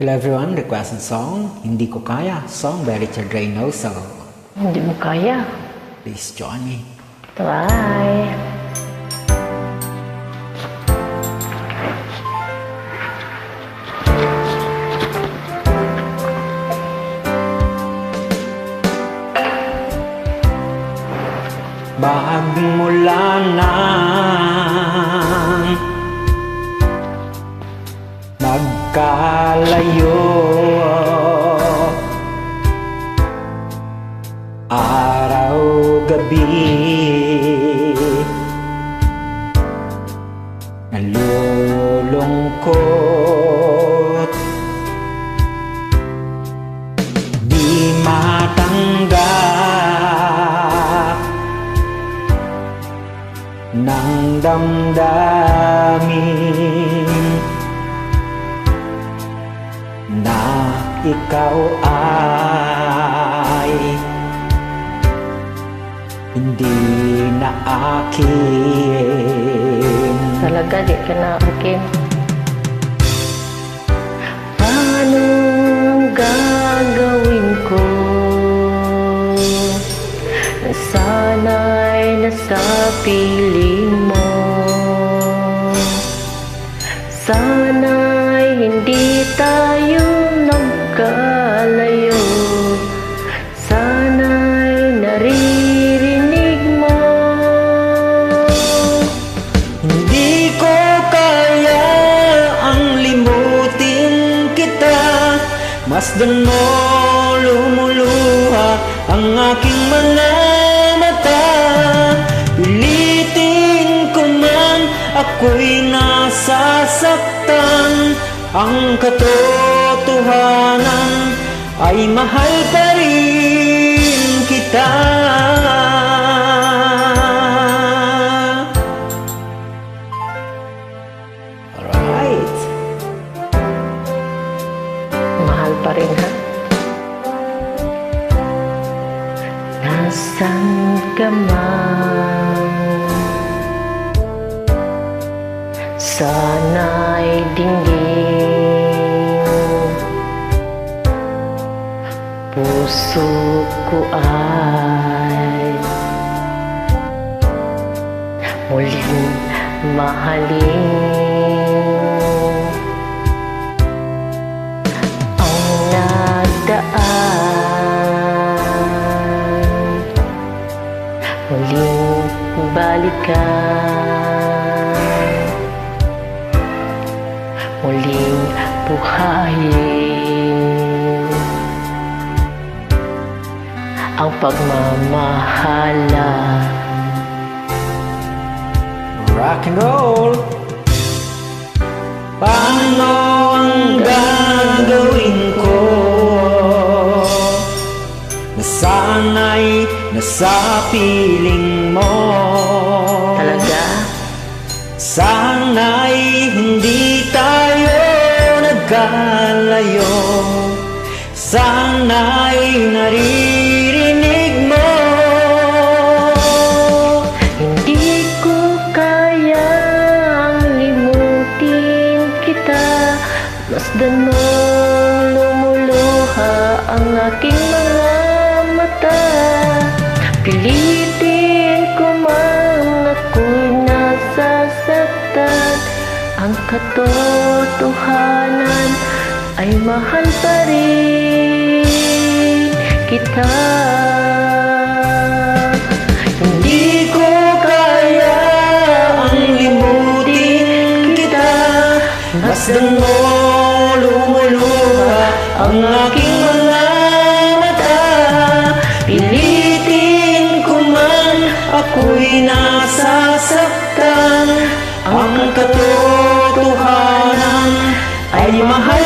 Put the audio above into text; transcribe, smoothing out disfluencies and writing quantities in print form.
Hello everyone, requested song, Hindi Ko Kaya, song by Richard Reynoso. Hindi mo kaya. Please join me. Bye. Magmula nang magkalayo, araw-gabi, nalulungkot, di matanggap ng damdamin na ikaw ay hindi na akin. Talaga, di ka na akin. Paano ang gagawin ko? Sana'y nasa piling mo. Sana'y hindi tayo nagkalayo. Sana'y naririnig mo. Hindi ko kaya ang limutin kita. Masdan mo lumuluha ang aking mga mata. Pilitin ko man, ako'y nasasaktan. Ang katotohanan ay mahal pa rin kita. Alright. Mahal pa rin, ha? Nasaan ka man? Sana'y dinggin puso ko ay muling mahalin. Ang nagdaan muling balikan, muling buhayin ang pagmamahala. Rock and roll. Paano ang gagawin ko? Nasana'y nasa piling mo. Talaga? Sana'y hindi tayo nagkalayo. Sana'y naririnig mo. Hindi ko kayang limutin kita. Masdan mo lumuluha ang aking mga mata. Pilitin ko man, ako'y nasasaktan. Ang katotohanan ay mahal pa rin kita. Hindi ko kaya ang limutin kita. Masdan mo lumuluha ang aking mga mata. Pilitin ko man, ako'y nasasaktan. Ang katotohanan ay mahal